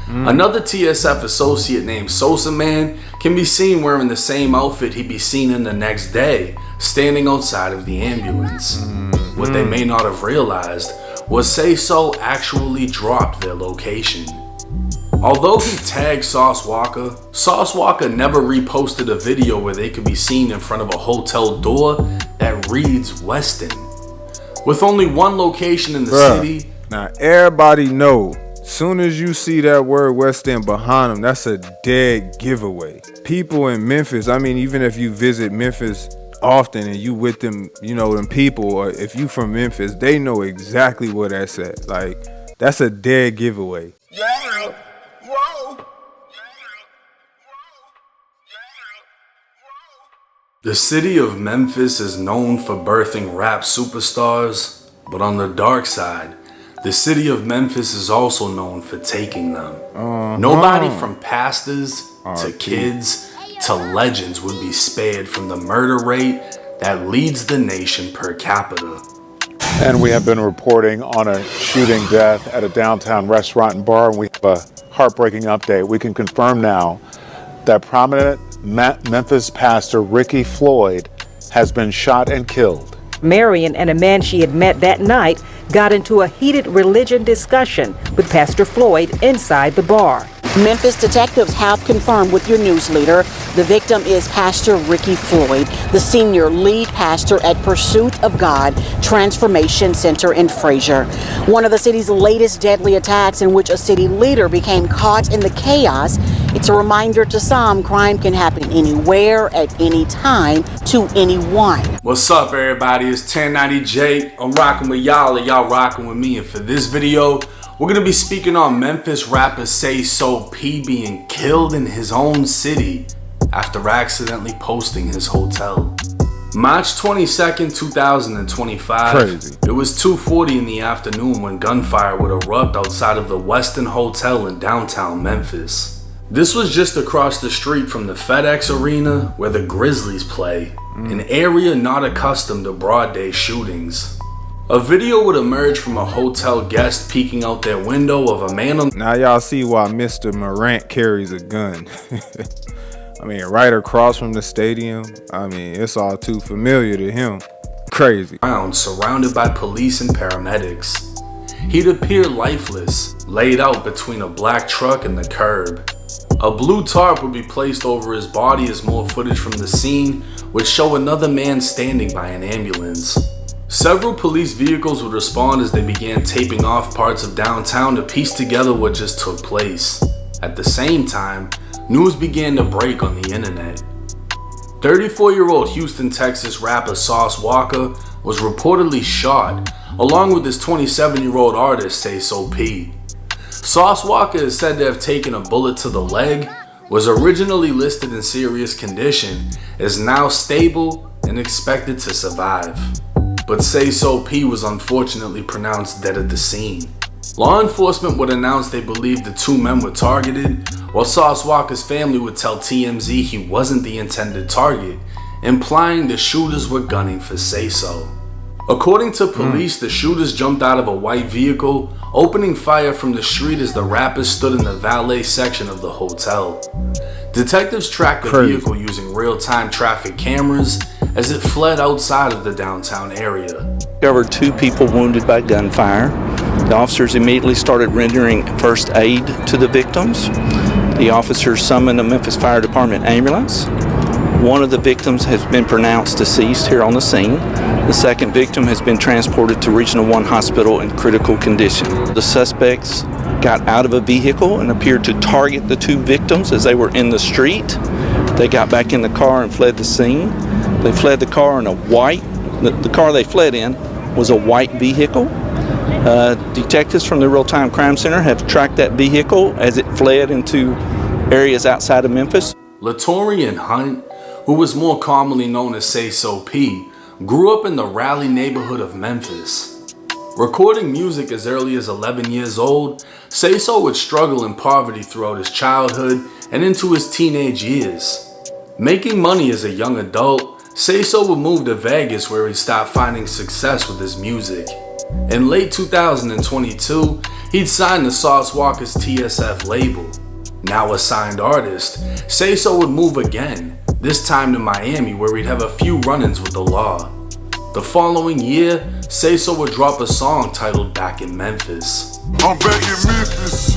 Another TSF associate named Sosa Man can be seen wearing the same outfit he'd be seen in the next day, standing outside of the ambulance. What they may not have realized was Sayso actually dropped their location. Although he tagged Walka never reposted a video where they could be seen in front of a hotel door that reads Weston. With only one location in the city. Now everybody know, soon as you see that word West End behind them, that's a dead giveaway. People in Memphis, I mean, even if you visit Memphis often and you with them, you know, them people, or if you from Memphis, they know exactly where that's at. Like, that's a dead giveaway. Yeah. Whoa. The city of Memphis is known for birthing rap superstars, but on the dark side, the city of Memphis is also known for taking them. Nobody from pastors to kids to legends would be spared from the murder rate that leads the nation per capita. And we have been reporting on a shooting death at a downtown restaurant and bar, and we have a heartbreaking update. We can confirm now that prominent Memphis pastor Ricky Floyd has been shot and killed. Marion and a man she had met that night got into a heated religion discussion with Pastor Floyd inside the bar. Memphis detectives have confirmed with your news leader the victim is Pastor Ricky Floyd, the senior lead pastor at Pursuit of God Transformation Center in Fraser. One of the city's latest deadly attacks in which a city leader became caught in the chaos. It's a reminder to some crime can happen anywhere, at any time, to anyone. What's up, everybody? It's 1090J. I'm rocking with y'all and y'all rocking with me. And for this video, we're going to be speaking on Memphis rapper Sayso P being killed in his own city after accidentally posting his hotel. March 22nd, 2025. Crazy. It was 2:40 in the afternoon when gunfire would erupt outside of the Westin Hotel in downtown Memphis. This was just across the street from the FedEx Arena where the Grizzlies play, an area not accustomed to broad day shootings. A video would emerge from a hotel guest peeking out their window of a man on. Now y'all see why Mr. Morant carries a gun. I mean, right across from the stadium. I mean, it's all too familiar to him. Crazy. Surrounded by police and paramedics. He'd appear lifeless, laid out between a black truck and the curb. A blue tarp would be placed over his body as more footage from the scene would show another man standing by an ambulance. Several police vehicles would respond as they began taping off parts of downtown to piece together what just took place. At the same time, news began to break on the internet. 34-year-old Houston, Texas rapper Sauce Walka was reportedly shot, along with his 27-year-old artist Sayso P. Sauce Walka is said to have taken a bullet to the leg, was originally listed in serious condition, is now stable and expected to survive. But Sayso P was unfortunately pronounced dead at the scene. Law enforcement would announce they believed the two men were targeted, while Sauce Walka's family would tell TMZ he wasn't the intended target, implying the shooters were gunning for Sayso. According to police, the shooters jumped out of a white vehicle, opening fire from the street as the rappers stood in the valet section of the hotel. Detectives tracked the vehicle using real-time traffic cameras as it fled outside of the downtown area. Discovered two people wounded by gunfire. The officers immediately started rendering first aid to the victims. The officers summoned a Memphis Fire Department ambulance. One of the victims has been pronounced deceased here on the scene. The second victim has been transported to Regional 1 Hospital in critical condition. The suspects got out of a vehicle and appeared to target the two victims as they were in the street. They got back in the car and fled the scene. They fled the car in a white, the car they fled in was a white vehicle. Detectives from the Real-Time Crime Center have tracked that vehicle as it fled into areas outside of Memphis. Latorian Hunt, who was more commonly known as Sayso P, grew up in the Raleigh neighborhood of Memphis. Recording music as early as 11 years old, Sayso would struggle in poverty throughout his childhood and into his teenage years. Making money as a young adult, Sayso would move to Vegas where he stopped finding success with his music. In late 2022, he'd signed to Sauce Walka's TSF label. Now a signed artist, Sayso would move again, this time to Miami where he'd have a few run-ins with the law. The following year, Sayso would drop a song titled Back in Memphis. I'm back in Memphis.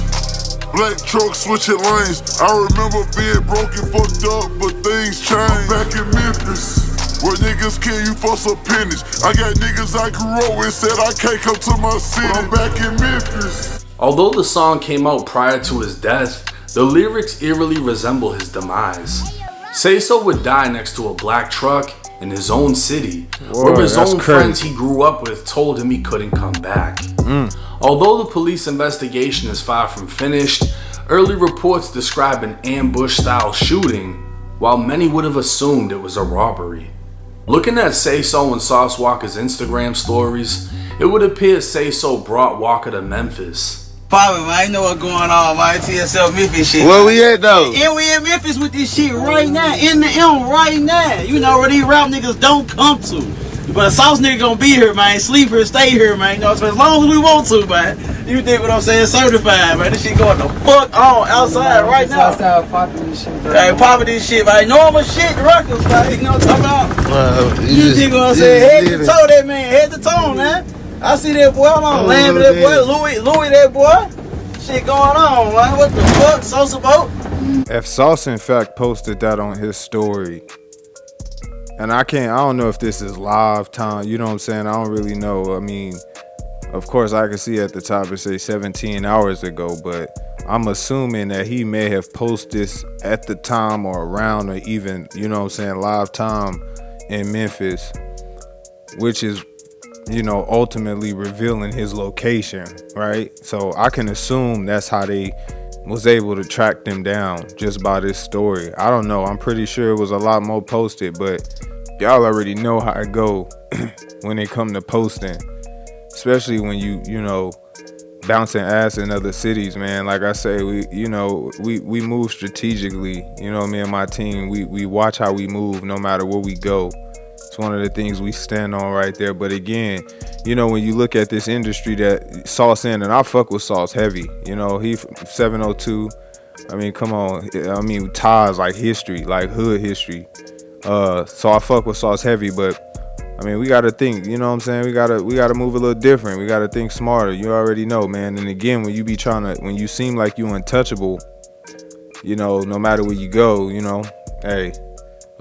Black truck switching lanes. I remember being broken, fucked up, but things changed. I'm back in Memphis, where niggas kill you for some pennies. I got niggas I grew up with said I can't come to my city. But I'm back in Memphis. Although the song came out prior to his death, the lyrics eerily resemble his demise. Sayso would die next to a black truck in his own city, where his own friends he grew up with told him he couldn't come back. Although the police investigation is far from finished, early reports describe an ambush-style shooting, while many would have assumed it was a robbery. Looking at Sayso and Sauce Walka's Instagram stories, it would appear Sayso brought Walka to Memphis. Poppin', man, I know what's going on, man. TSL Memphis shit. Where we at, though? And we in Memphis with this shit right now, in the M right now. You know where these rap niggas don't come to. But a Sauce nigga gonna be here, man. Sleep here, stay here, man. You know, so as long as we want to, man. You think what I'm saying? Certified, man. This shit going the fuck on outside right now. Outside popping this shit, bro. Hey, popping this shit, man. Normal shit, records, man. You know what I'm talking about? You think what I'm saying? Head to toe, that man. Head to toe, man. I see that boy. I'm on land with that boy. Louis, that boy. Shit going on, man. What the fuck? Sauce about? If Sauce in fact posted that on his story, and I don't know if this is live time, you know what I'm saying? I don't really know. I mean, of course I can see at the top it say 17 hours ago, but I'm assuming that he may have posted this at the time or around or even, you know what I'm saying, live time in Memphis, which is, you know, ultimately revealing his location, right? So I can assume that's how they was able to track them down just by this story. I don't know. I'm pretty sure it was a lot more posted, but y'all already know how it go when it come to posting, especially when you know, bouncing ass in other cities, man. Like I say, we move strategically. You know, me and my team, we watch how we move no matter where we go. It's one of the things we stand on right there. But again, you know, when you look at this industry that Sauce in, and I fuck with Sauce heavy. You know, he 702. I mean, come on. I mean, ties like history, like hood history. So I fuck with Sauce heavy, but I mean, we gotta think. You know what I'm saying? We gotta move a little different. We gotta think smarter. You already know, man. And again, when you seem like you untouchable, you know, no matter where you go, you know, hey.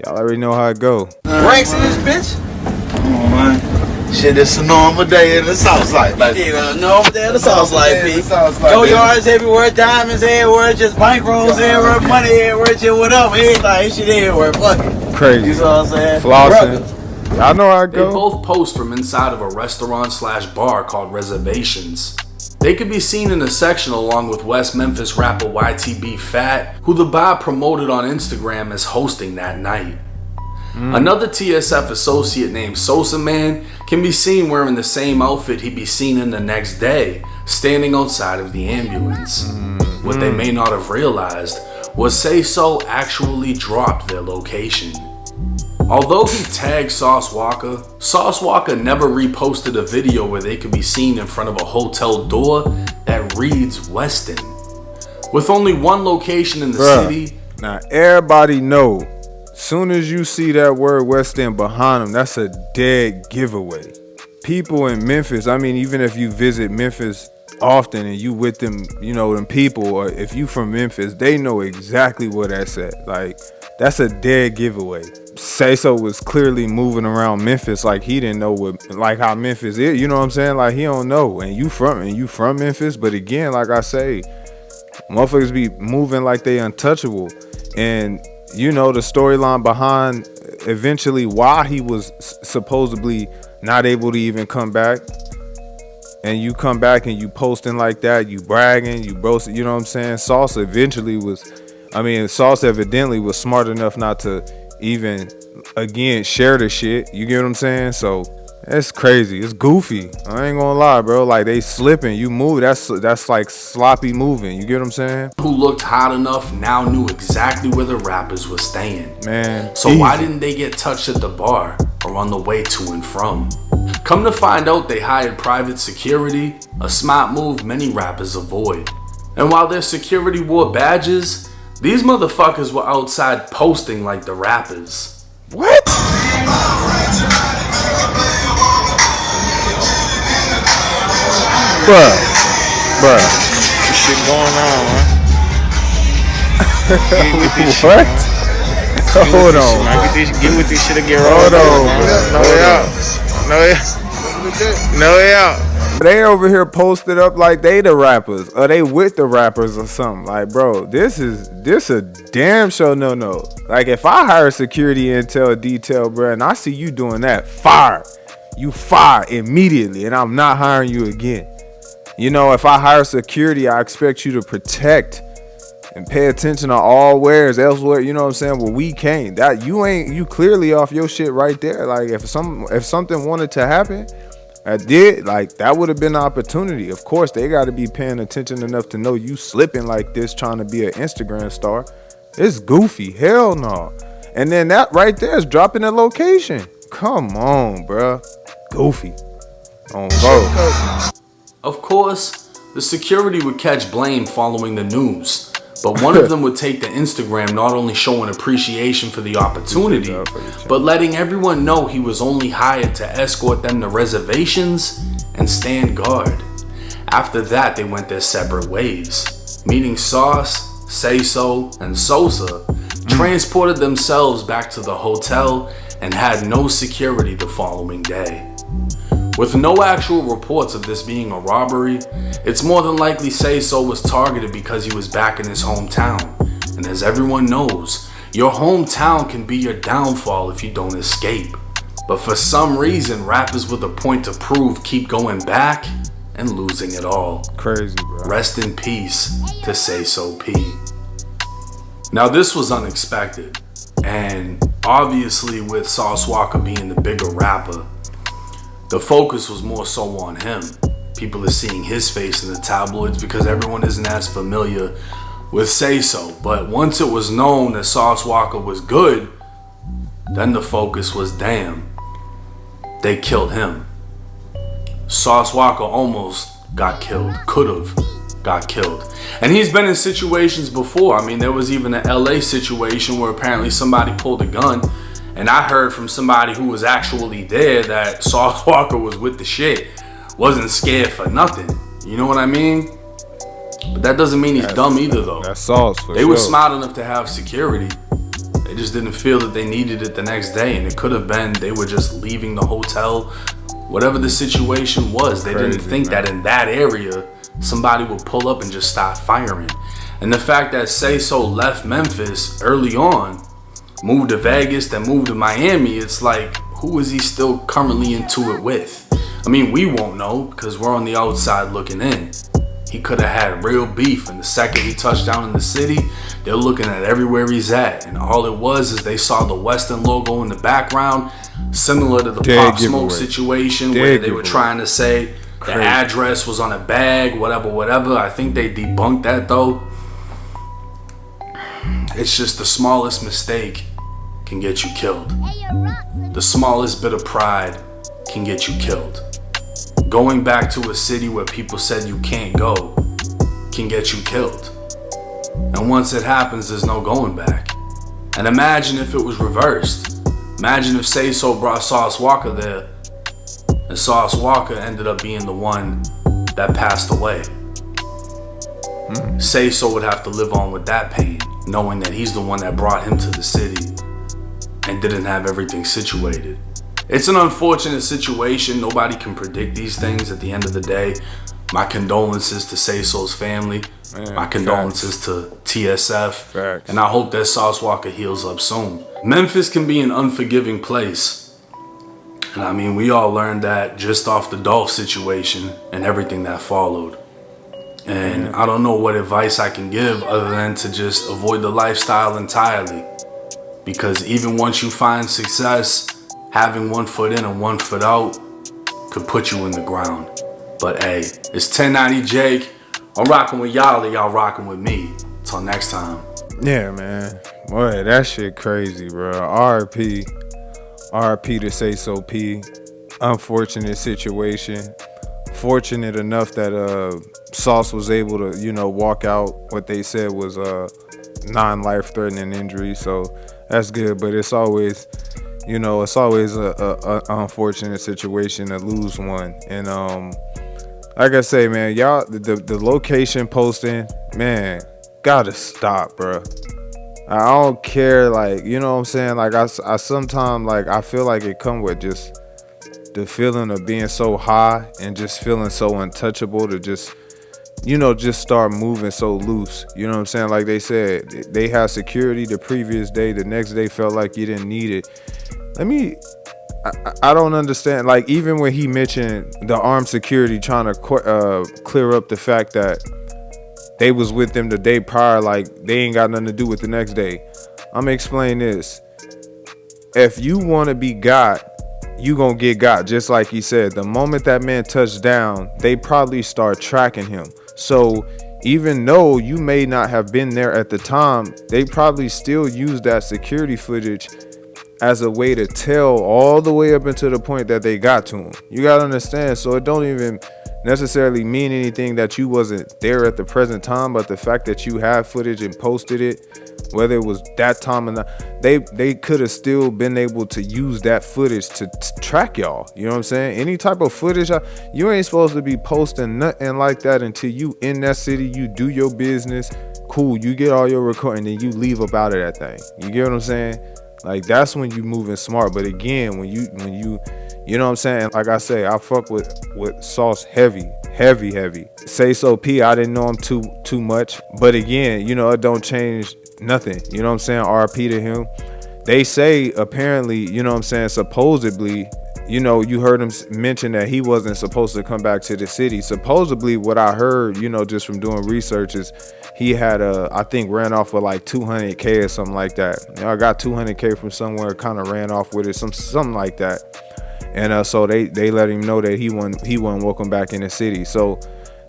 Y'all already know how it go. Ranks in this bitch? Come on, man. Shit, it's a normal day in the South Side. Like, yeah, normal day in the South Side, P. Go yards everywhere, diamonds everywhere, just bankrolls everywhere, money everywhere, just whatever, everything, shit everywhere, fuck it. Crazy. You know what I'm saying? Flossing. Y'all know how it go. They both post from inside of a restaurant/bar called Reservations. They could be seen in a section along with West Memphis rapper YTB Fat, who the bar promoted on Instagram as hosting that night. Another TSF associate named Sosa Man can be seen wearing the same outfit he'd be seen in the next day, standing outside of the ambulance. What they may not have realized was Sayso actually dropped their location. Although he tagged Sauce Walka never reposted a video where they could be seen in front of a hotel door that reads Weston. With only one location in the city. Now everybody know, soon as you see that word Weston behind them, that's a dead giveaway. People in Memphis, I mean, even if you visit Memphis often and you with them, you know, them people, or if you from Memphis, they know exactly where that's at. Like, that's a dead giveaway. Sayso was clearly moving around Memphis like he didn't know what, like how Memphis is. You know what I'm saying? Like, he don't know. And you from Memphis, but again, like I say, motherfuckers be moving like they untouchable. And you know the storyline behind eventually why he was supposedly not able to even come back. And you come back and you posting like that, you bragging, you boasting, you know what I'm saying? Sauce eventually Sauce evidently was smart enough not to even, again, share the shit. You get what I'm saying? So, it's crazy. It's goofy. I ain't gonna lie, bro. Like, they slipping. You move. That's like sloppy moving. You get what I'm saying? Who looked hot enough now knew exactly where the rappers were staying. Man. So why didn't they get touched at the bar or on the way to and from? Come to find out, they hired private security, a smart move many rappers avoid. And while their security wore badges, these motherfuckers were outside posting like the rappers. What? Bruh. This shit going on, man. What? Hold on. Get with this shit and get Hold on. No, yeah. They over here posted up like they the rappers, or they with the rappers or something. Like, bro, this a damn show no. Like, if I hire security intel detail, bro, and I see you doing that, fire. You fire immediately, and I'm not hiring you again. You know, if I hire security, I expect you to protect and pay attention to all wares elsewhere. You know what I'm saying? Well, we can't. That you clearly off your shit right there. Like, if something wanted to happen, that would have been an opportunity. Of course, they got to be paying attention enough to know you slipping like this, trying to be an Instagram star. It's goofy. Hell no. And then that right there is dropping the location. Come on, bro. Goofy. On vote. Of course, the security would catch blame following the news, but one of them would take to Instagram not only showing appreciation for the opportunity, but letting everyone know he was only hired to escort them to reservations and stand guard. After that, they went their separate ways, meaning Sauce, Sayso, and Sosa transported themselves back to the hotel and had no security the following day. With no actual reports of this being a robbery, it's more than likely Sayso was targeted because he was back in his hometown. And as everyone knows, your hometown can be your downfall if you don't escape. But for some reason, rappers with a point to prove keep going back and losing it all. Crazy, bro. Rest in peace to Sayso P. Now this was unexpected, and obviously with Sauce Walka being the bigger rapper, the focus was more so on him. People are seeing his face in the tabloids because everyone isn't as familiar with Sayso. But once it was known that Sauce Walka was good, then the focus was damn, they killed him. Sauce Walka almost got killed, could've got killed. And he's been in situations before. I mean, there was even an LA situation where apparently somebody pulled a gun, and I heard from somebody who was actually there that Sauce Walka was with the shit. Wasn't scared for nothing. You know what I mean? But that doesn't mean he's dumb either, though. That's Sauce for They sure. were smart enough to have security. They just didn't feel that they needed it the next day. And it could have been they were just leaving the hotel. Whatever the situation was, they didn't think that in that area, somebody would pull up and just start firing. And the fact that Sayso left Memphis early on, moved to Vegas, then moved to Miami, it's like, who is he still currently into it with? I mean, we won't know because we're on the outside looking in. He could have had real beef, and the second he touched down in the city, they're looking at everywhere he's at. And all it was is they saw the Western logo in the background, similar to the Pop Smoke situation where they were trying to say the address was on a bag, whatever. I think they debunked that though. It's just the smallest mistake can get you killed. The smallest bit of pride can get you killed. Going back to a city where people said you can't go can get you killed. And once it happens, there's no going back. And imagine if it was reversed. Imagine if Sayso brought Sauce Walka there, and Sauce Walka ended up being the one that passed away. Sayso would have to live on with that pain, knowing that he's the one that brought him to the city and didn't have everything situated. It's an unfortunate situation. Nobody can predict these things at the end of the day. My condolences to Sayso's family. My condolences to TSF. And I hope that Sauce Walka heals up soon. Memphis can be an unforgiving place. And I mean, we all learned that just off the Dolph situation and everything that followed. And I don't know what advice I can give other than to just avoid the lifestyle entirely. Because even once you find success, having 1 foot in and 1 foot out could put you in the ground. But hey, it's 1090 Jake. I'm rocking with y'all, and y'all rocking with me. Till next time. Yeah, man. Boy, that shit crazy, bro. RP to Sayso P. unfortunate situation. Fortunate enough that Sauce was able to, walk out what they said was non-life-threatening injury. So that's good. But it's always, a unfortunate situation to lose one. And like I say, man, y'all, the location posting, man, gotta stop, bro. I don't care, like, you know what I'm saying? Like, I sometimes, like, I feel like it come with just the feeling of being so high and just feeling so untouchable to just start moving so loose. You know what I'm saying? Like they said, they had security the previous day. The next day felt like you didn't need it. I don't understand. Like, even when he mentioned the armed security trying to clear up the fact that they was with them the day prior, like they ain't got nothing to do with the next day. I'm gonna explain this. If you want to be got, you gonna get got. Just like he said, the moment that man touched down, they probably start tracking him. So even though you may not have been there at the time, they probably still use that security footage as a way to tell all the way up until the point that they got to him. You gotta understand. So it don't even necessarily mean anything that you wasn't there at the present time, but the fact that you have footage and posted it, whether it was that time or not, they could have still been able to use that footage to track y'all. You know what I'm saying? Any type of footage, you ain't supposed to be posting nothing like that until you in that city, you do your business, cool, you get all your recording, then you leave up out of that thing. You get what I'm saying? Like, that's when you moving smart. But again, when you you know what I'm saying? Like I say, I fuck with Sauce heavy. Sayso P, I didn't know him too much. But again, it don't change nothing. You know what I'm saying? RP to him. They say apparently, you know what I'm saying, supposedly, you heard him mention that he wasn't supposed to come back to the city. Supposedly, what I heard, just from doing research, is he had I think ran off with like 200K or something like that. I got 200K from somewhere, kind of ran off with it, something like that. And so they let him know that he wasn't welcome back in the city. So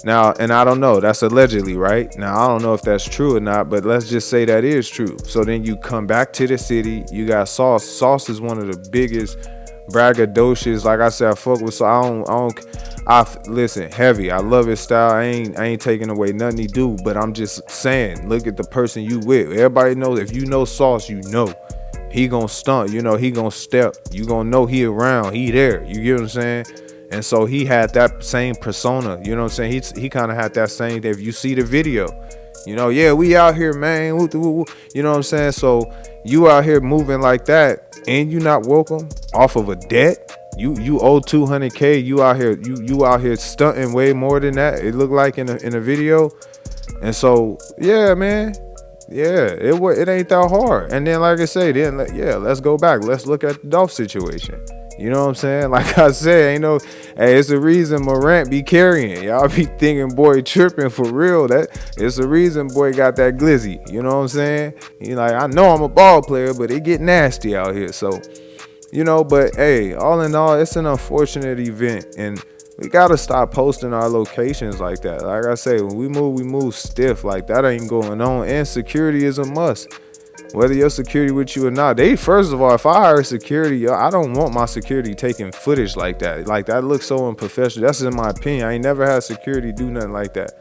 now, and I don't know, that's allegedly, right? Now, I don't know if that's true or not, but let's just say that is true. So then you come back to the city, you got Sauce. Sauce is one of the biggest braggadocious. Like I said, I fuck with, so I listen, heavy. I love his style. I ain't taking away nothing he do, but I'm just saying, look at the person you with. Everybody knows, if you know Sauce, he gonna stunt, he gonna step, you gonna know he around, he there, you get what I'm saying? And so he had that same persona, you know what I'm saying? He kind of had that same, if you see the video, yeah, we out here, man, you know what I'm saying? So you out here moving like that, and you not welcome off of a debt. You owe 200K, you out here stunting way more than that, it looked like in a video. And so, yeah, man, yeah, it ain't that hard. And then, like I say, let's go back. Let's look at the Dolph situation. You know what I'm saying? Like I said, hey, it's a reason Morant be carrying. Y'all be thinking boy tripping for real. It's a reason boy got that glizzy. You know what I'm saying? Like, I know I'm a ball player, but it get nasty out here. So, but hey, all in all, it's an unfortunate event. And we gotta stop posting our locations like that. Like I say, when we move stiff. Like, that ain't going on. And security is a must. Whether your security with you or not. First of all, if I hire security, I don't want my security taking footage like that. Like, that looks so unprofessional. That's in my opinion. I ain't never had security do nothing like that.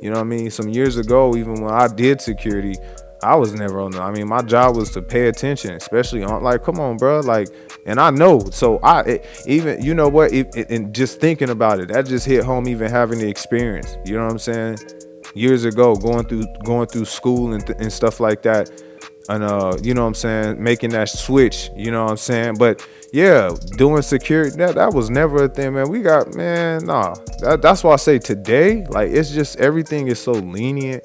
You know what I mean? Some years ago, even when I did security, I was never on my job was to pay attention, especially on, like, come on, bro. Like, and I know, so even, you know what, and just thinking about it, that just hit home, even having the experience, you know what I'm saying? Years ago, going through school and stuff like that. And you know what I'm saying, making that switch, you know what I'm saying? But yeah, doing security, that was never a thing, man. That's why I say today, like, it's just, everything is so lenient.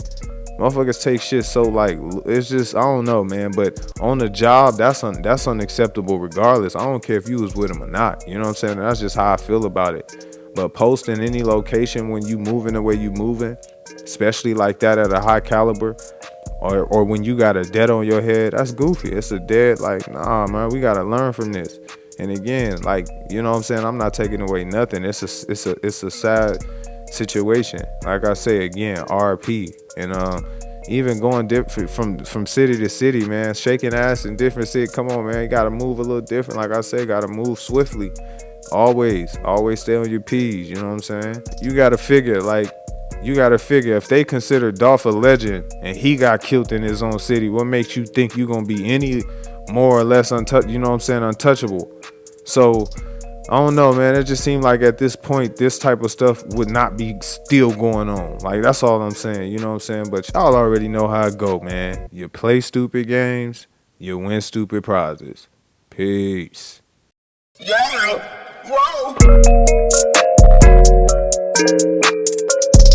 Motherfuckers take shit so, like, it's just, I don't know, man. But on the job, that's unacceptable regardless. I don't care if you was with them or not, you know what I'm saying? That's just how I feel about it. But posting any location when you moving the way you moving, especially like that at a high caliber, or when you got a debt on your head, that's goofy. It's a debt, like, nah, man, we gotta learn from this. And again, like, you know what I'm saying, I'm not taking away nothing. It's a sad situation. Like I say again, RP. And even going different from city to city, man, shaking ass in different cities. Come on, man, you gotta move a little different. Like I say, gotta move swiftly. Always stay on your P's, you know what I'm saying? You gotta figure if they consider Dolph a legend and he got killed in his own city, what makes you think you gonna be any more or less untouchable? So I don't know, man. It just seemed like at this point, this type of stuff would not be still going on. Like, that's all I'm saying, you know what I'm saying? But y'all already know how it go, man. You play stupid games, you win stupid prizes. Peace. Yeah, whoa.